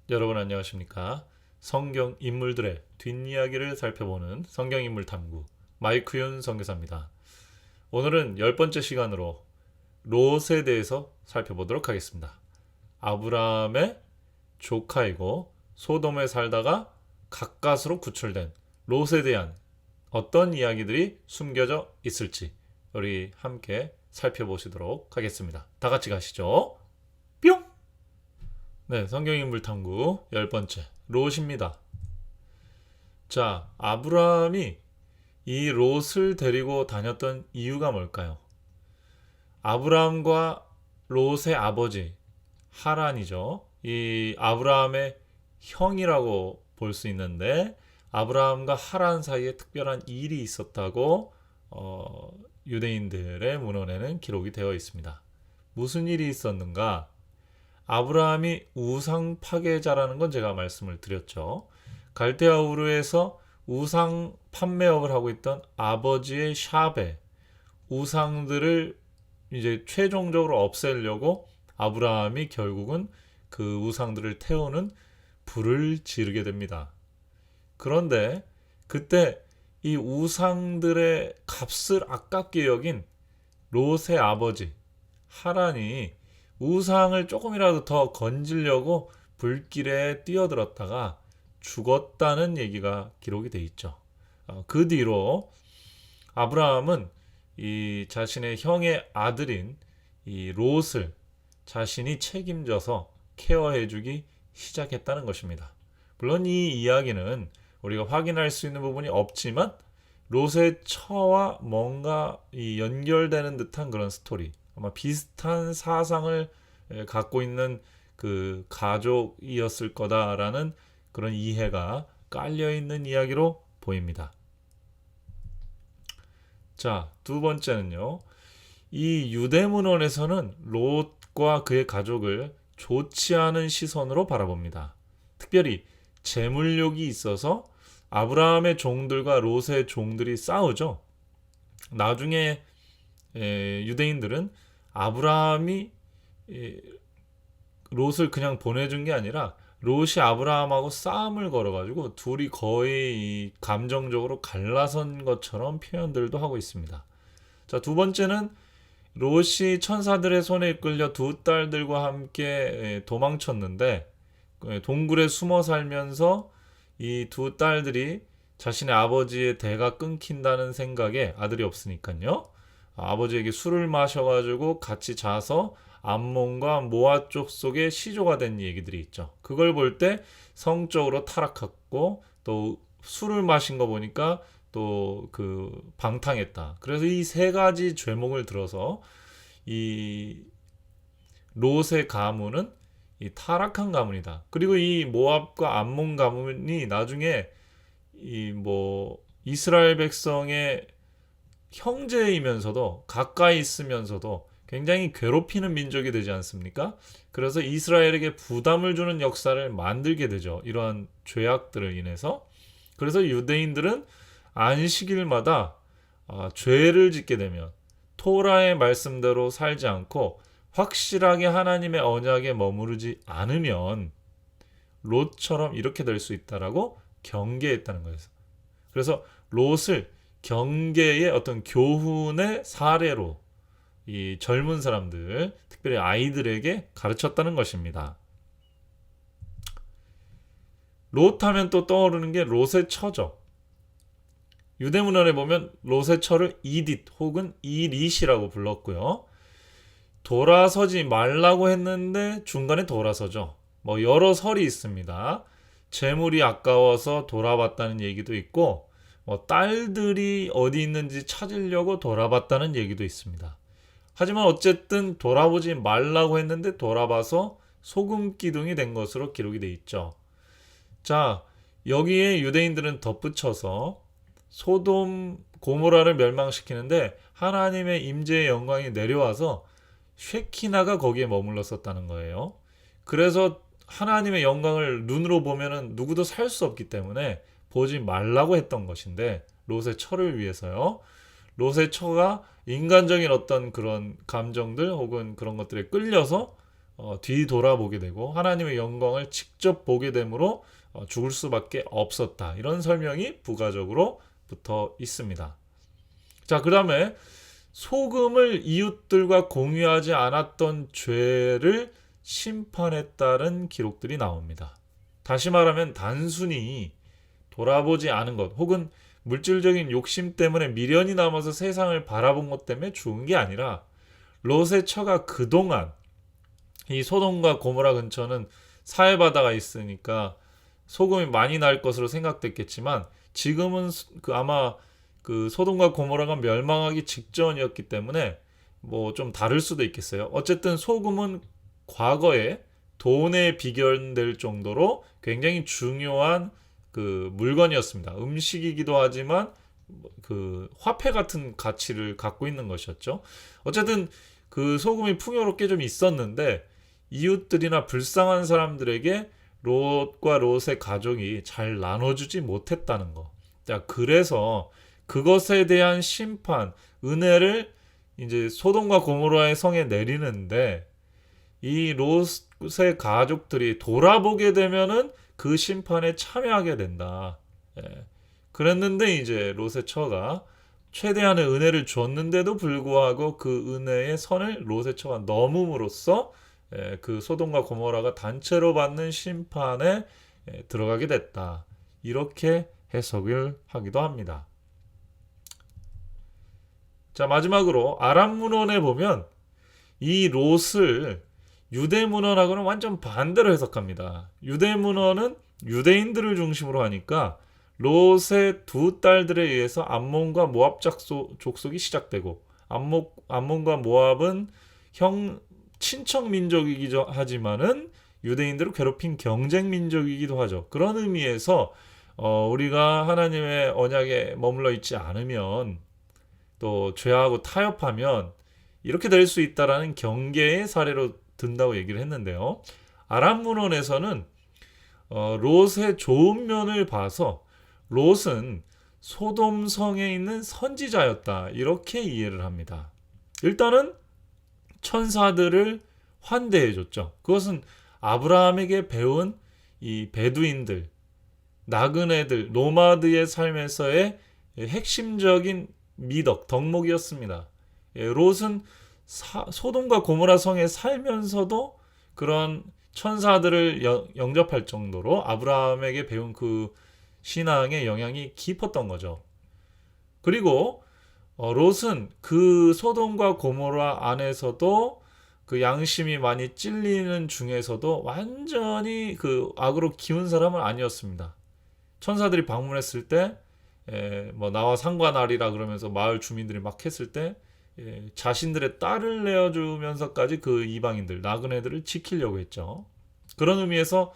여러분 안녕하십니까? 성경 인물들의 뒷이야기를 살펴보는 성경인물 탐구 마이크윤 선교사입니다. 오늘은 10번째 시간으로 롯에 대해서 살펴보도록 하겠습니다. 아브라함의 조카이고 소돔에 살다가 가까스로 구출된 롯에 대한 어떤 이야기들이 숨겨져 있을지 우리 함께 살펴보시도록 하겠습니다. 다 같이 가시죠. 뿅! 네, 성경인물 탐구 10번째 롯입니다. 자, 아브라함이 이 롯을 데리고 다녔던 이유가 뭘까요? 아브라함과 롯의 아버지 하란이죠. 이 아브라함의 형이라고 볼 수 있는데 아브라함과 하란 사이에 특별한 일이 있었다고 유대인들의 문헌에는 기록이 되어 있습니다. 무슨 일이 있었는가? 아브라함이 우상 파괴자라는 건 제가 말씀을 드렸죠. 갈대아 우르에서 우상 판매업을 하고 있던 아버지의 샵에 우상들을 이제 최종적으로 없애려고 아브라함이 결국은 그 우상들을 태우는 불을 지르게 됩니다. 그런데 그때 이 우상들의 값을 아깝게 여긴 롯의 아버지 하란이 우상을 조금이라도 더 건지려고 불길에 뛰어들었다가 죽었다는 얘기가 기록이 돼 있죠. 그 뒤로 아브라함은 이 자신의 형의 아들인 이 롯을 자신이 책임져서 케어해주기 시작했다는 것입니다. 물론 이 이야기는 우리가 확인할 수 있는 부분이 없지만 롯의 처와 뭔가 이 연결되는 듯한 그런 스토리, 아마 비슷한 사상을 갖고 있는 그 가족이었을 거다라는 그런 이해가 깔려 있는 이야기로 보입니다. 자, 두 번째는요. 이 유대문헌에서는 롯과 그의 가족을 좋지 않은 시선으로 바라봅니다. 특별히 재물욕이 있어서 아브라함의 종들과 롯의 종들이 싸우죠. 나중에 유대인들은 아브라함이 롯을 그냥 보내준 게 아니라 롯이 아브라함하고 싸움을 걸어가지고 둘이 거의 감정적으로 갈라선 것처럼 표현들도 하고 있습니다. 자, 두 번째는 롯이 천사들의 손에 이끌려 두 딸들과 함께 도망쳤는데 동굴에 숨어 살면서 이 두 딸들이 자신의 아버지의 대가 끊긴다는 생각에 아들이 없으니까요. 아버지에게 술을 마셔가지고 같이 자서 암몬과 모아 쪽 속에 시조가 된 얘기들이 있죠. 그걸 볼 때 성적으로 타락했고 또 술을 마신 거 보니까 또 그 방탕했다. 그래서 이 세 가지 죄목을 들어서 이 롯의 가문은 이 타락한 가문이다. 그리고 이 모압과 암몬 가문이 나중에 이 뭐 이스라엘 백성의 형제이면서도 가까이 있으면서도 굉장히 괴롭히는 민족이 되지 않습니까? 그래서 이스라엘에게 부담을 주는 역사를 만들게 되죠. 이러한 죄악들을 인해서. 그래서 유대인들은 안식일마다 죄를 짓게 되면 토라의 말씀대로 살지 않고 확실하게 하나님의 언약에 머무르지 않으면 롯처럼 이렇게 될 수 있다라고 경계했다는 거예요. 그래서 롯을 경계의 어떤 교훈의 사례로 이 젊은 사람들, 특별히 아이들에게 가르쳤다는 것입니다. 롯 하면 또 떠오르는 게 롯의 처죠. 유대문헌에 보면 롯의 처를 이딧 혹은 이릿이라고 불렀고요. 돌아서지 말라고 했는데 중간에 돌아서죠. 뭐 여러 설이 있습니다. 재물이 아까워서 돌아봤다는 얘기도 있고 뭐 딸들이 어디 있는지 찾으려고 돌아봤다는 얘기도 있습니다. 하지만 어쨌든 돌아보지 말라고 했는데 돌아봐서 소금 기둥이 된 것으로 기록이 돼 있죠. 자, 여기에 유대인들은 덧붙여서 소돔 고모라를 멸망시키는데 하나님의 임재의 영광이 내려와서 쉐키나가 거기에 머물렀었다는 거예요. 그래서 하나님의 영광을 눈으로 보면은 누구도 살 수 없기 때문에 보지 말라고 했던 것인데 롯의 처를 위해서요. 롯의 처가 인간적인 어떤 그런 감정들 혹은 그런 것들에 끌려서 뒤돌아보게 되고 하나님의 영광을 직접 보게 되므로 죽을 수밖에 없었다. 이런 설명이 부가적으로 붙어 있습니다. 자, 그 다음에 소금을 이웃들과 공유하지 않았던 죄를 심판했다는 기록들이 나옵니다. 다시 말하면 단순히 돌아보지 않은 것 혹은 물질적인 욕심 때문에 미련이 남아서 세상을 바라본 것 때문에 죽은 게 아니라 롯의 처가 그동안 이 소돔과 고모라 근처는 사해바다가 있으니까 소금이 많이 날 것으로 생각됐겠지만 지금은 아마 그 소돔과 고모라가 멸망하기 직전이었기 때문에 뭐 좀 다를 수도 있겠어요. 어쨌든 소금은 과거에 돈에 비견될 정도로 굉장히 중요한 그 물건이었습니다. 음식이기도 하지만 그 화폐 같은 가치를 갖고 있는 것이었죠. 어쨌든 그 소금이 풍요롭게 좀 있었는데 이웃들이나 불쌍한 사람들에게 롯과 롯의 가족이 잘 나눠주지 못했다는 거. 자, 그래서 그것에 대한 심판, 은혜를 이제 소돔과 고모라의 성에 내리는데 이 롯의 가족들이 돌아보게 되면은 그 심판에 참여하게 된다. 예. 그랬는데 이제 롯의 처가 최대한의 은혜를 줬는데도 불구하고 그 은혜의 선을 롯의 처가 넘음으로써 그 소돔과 고모라가 단체로 받는 심판에 들어가게 됐다. 이렇게 해석을 하기도 합니다. 자, 마지막으로 아람 문헌에 보면 이 롯을 유대 문헌하고는 완전 반대로 해석합니다. 유대 문헌은 유대인들을 중심으로 하니까 롯의 두 딸들에 의해서 암몬과 모압 족속이 시작되고 암몬과 모압은 친척 민족이기도 하지만은 유대인들을 괴롭힌 경쟁 민족이기도 하죠. 그런 의미에서 우리가 하나님의 언약에 머물러 있지 않으면 또 죄하고 타협하면 이렇게 될 수 있다라는 경계의 사례로 든다고 얘기를 했는데요. 아람 문헌에서는 롯의 좋은 면을 봐서 롯은 소돔 성에 있는 선지자였다. 이렇게 이해를 합니다. 일단은 천사들을 환대해 줬죠. 그것은 아브라함에게 배운 이 베두인들, 나그네들, 노마드의 삶에서의 핵심적인 미덕, 덕목이었습니다. 롯은 소돔과 고모라 성에 살면서도 그런 천사들을 영접할 정도로 아브라함에게 배운 그 신앙의 영향이 깊었던 거죠. 그리고 롯은 그 소돔과 고모라 안에서도 그 양심이 많이 찔리는 중에서도 완전히 그 악으로 기운 사람은 아니었습니다. 천사들이 방문했을 때 뭐 나와 상관하리라 그러면서 마을 주민들이 막 했을 때 자신들의 딸을 내어주면서까지 그 이방인들, 나그네들을 지키려고 했죠. 그런 의미에서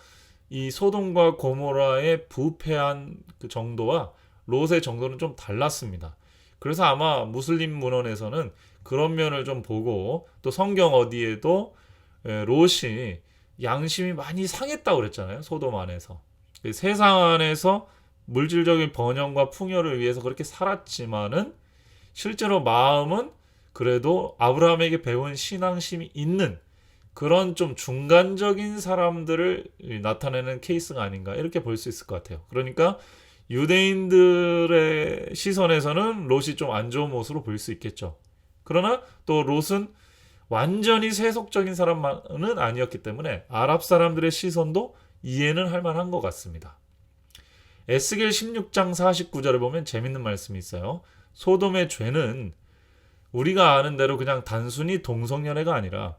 이 소돔과 고모라의 부패한 그 정도와 롯의 정도는 좀 달랐습니다. 그래서 아마 무슬림 문헌에서는 그런 면을 좀 보고 또 성경 어디에도 롯이 양심이 많이 상했다고 그랬잖아요. 소돔 안에서. 세상 안에서 물질적인 번영과 풍요를 위해서 그렇게 살았지만은 실제로 마음은 그래도 아브라함에게 배운 신앙심이 있는 그런 좀 중간적인 사람들을 나타내는 케이스가 아닌가 이렇게 볼 수 있을 것 같아요. 그러니까 유대인들의 시선에서는 롯이 좀 안 좋은 모습으로 보일 수 있겠죠. 그러나 또 롯은 완전히 세속적인 사람만은 아니었기 때문에 아랍 사람들의 시선도 이해는 할 만한 것 같습니다. 에스겔 16장 49절을 보면 재밌는 말씀이 있어요. 소돔의 죄는 우리가 아는 대로 그냥 단순히 동성연애가 아니라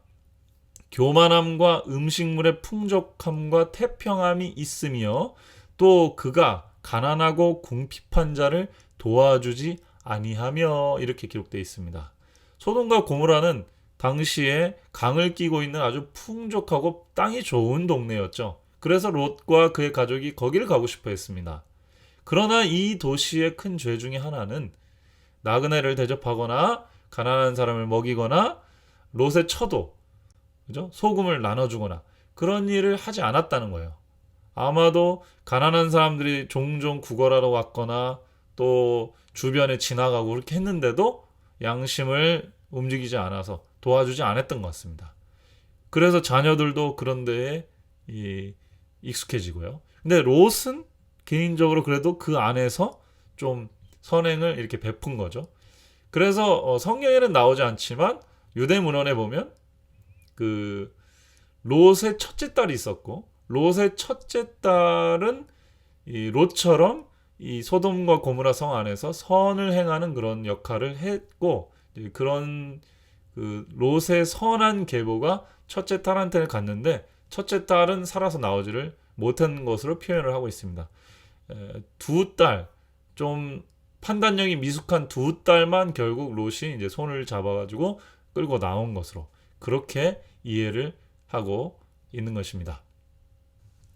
교만함과 음식물의 풍족함과 태평함이 있으며 또 그가 가난하고 궁핍한 자를 도와주지 아니하며 이렇게 기록되어 있습니다. 소돔과 고모라는 당시에 강을 끼고 있는 아주 풍족하고 땅이 좋은 동네였죠. 그래서 롯과 그의 가족이 거기를 가고 싶어 했습니다. 그러나 이 도시의 큰 죄 중에 하나는 나그네를 대접하거나 가난한 사람을 먹이거나 롯의 처도, 그죠? 소금을 나눠주거나 그런 일을 하지 않았다는 거예요. 아마도 가난한 사람들이 종종 구걸하러 왔거나 또 주변에 지나가고 그렇게 했는데도 양심을 움직이지 않아서 도와주지 않았던 것 같습니다. 그래서 자녀들도 그런 데에 익숙해지고요. 근데 롯은 개인적으로 그래도 그 안에서 좀 선행을 이렇게 베푼 거죠. 그래서 성경에는 나오지 않지만 유대 문헌에 보면 그 롯의 첫째 딸이 있었고, 롯의 첫째 딸은 이 롯처럼 이 소돔과 고모라 성 안에서 선을 행하는 그런 역할을 했고, 그런 그 롯의 선한 계보가 첫째 딸한테 갔는데 첫째 딸은 살아서 나오지를 못한 것으로 표현을 하고 있습니다. 두 딸, 좀 판단력이 미숙한 두 딸만 결국 롯이 이제 손을 잡아가지고 끌고 나온 것으로 그렇게 이해를 하고 있는 것입니다.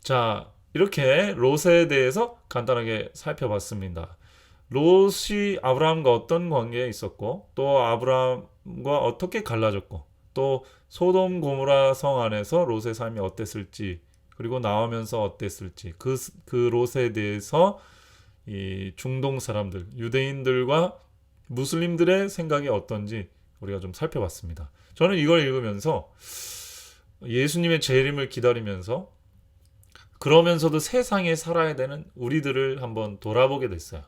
자, 이렇게 롯에 대해서 간단하게 살펴봤습니다. 롯이 아브라함과 어떤 관계에 있었고, 또 아브라함과 어떻게 갈라졌고, 또 소돔 고모라 성 안에서 롯의 삶이 어땠을지, 그리고 나오면서 어땠을지, 그 롯에 대해서 이 중동 사람들, 유대인들과 무슬림들의 생각이 어떤지 우리가 좀 살펴봤습니다. 저는 이걸 읽으면서 예수님의 재림을 기다리면서 그러면서도 세상에 살아야 되는 우리들을 한번 돌아보게 됐어요.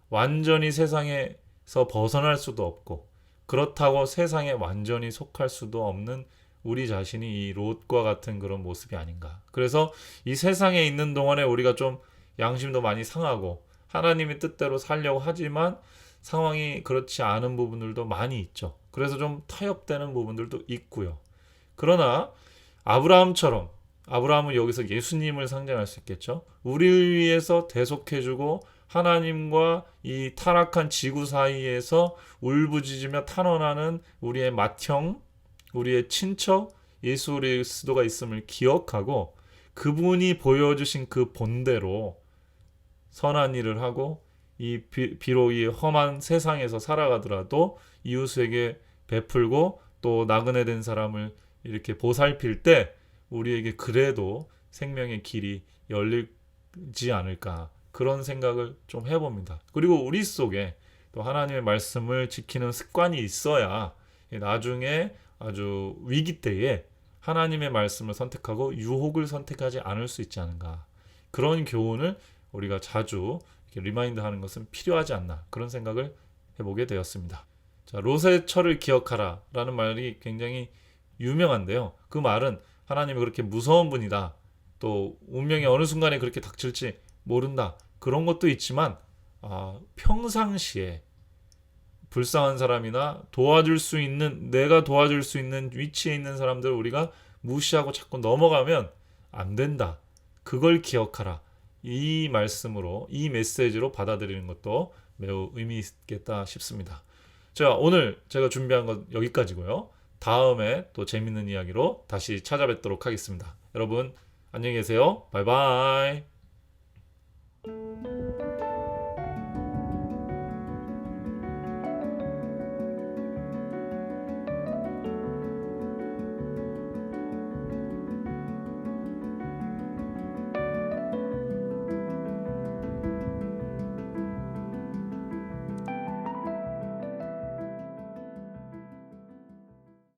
완전히 세상에서 벗어날 수도 없고, 그렇다고 세상에 완전히 속할 수도 없는 우리 자신이 이 롯과 같은 그런 모습이 아닌가. 그래서 이 세상에 있는 동안에 우리가 좀 양심도 많이 상하고 하나님의 뜻대로 살려고 하지만 상황이 그렇지 않은 부분들도 많이 있죠. 그래서 좀 타협되는 부분들도 있고요. 그러나 아브라함은 여기서 예수님을 상징할 수 있겠죠. 우리를 위해서 대속해주고 하나님과 이 타락한 지구 사이에서 울부짖으며 탄원하는 우리의 맏형, 우리의 친척 예수 그리스도가 있음을 기억하고 그분이 보여주신 그 본대로 선한 일을 하고 비록 이 험한 세상에서 살아가더라도 이웃에게 베풀고 또 나그네 된 사람을 이렇게 보살필 때 우리에게 그래도 생명의 길이 열리지 않을까, 그런 생각을 좀 해봅니다. 그리고 우리 속에 또 하나님의 말씀을 지키는 습관이 있어야 나중에 아주 위기 때에 하나님의 말씀을 선택하고 유혹을 선택하지 않을 수 있지 않은가, 그런 교훈을 우리가 자주 이렇게 리마인드하는 것은 필요하지 않나, 그런 생각을 해보게 되었습니다. 자, 롯의 철을 기억하라 라는 말이 굉장히 유명한데요. 그 말은 하나님이 그렇게 무서운 분이다, 또 운명이 어느 순간에 그렇게 닥칠지 모른다, 그런 것도 있지만 평상시에 불쌍한 사람이나 내가 도와줄 수 있는 위치에 있는 사람들을 우리가 무시하고 자꾸 넘어가면 안 된다, 그걸 기억하라, 이 말씀으로, 이 메시지로 받아들이는 것도 매우 의미 있겠다 싶습니다. 자, 오늘 제가 준비한 건 여기까지고요. 다음에 또 재밌는 이야기로 다시 찾아뵙도록 하겠습니다. 여러분 안녕히 계세요. 바이바이.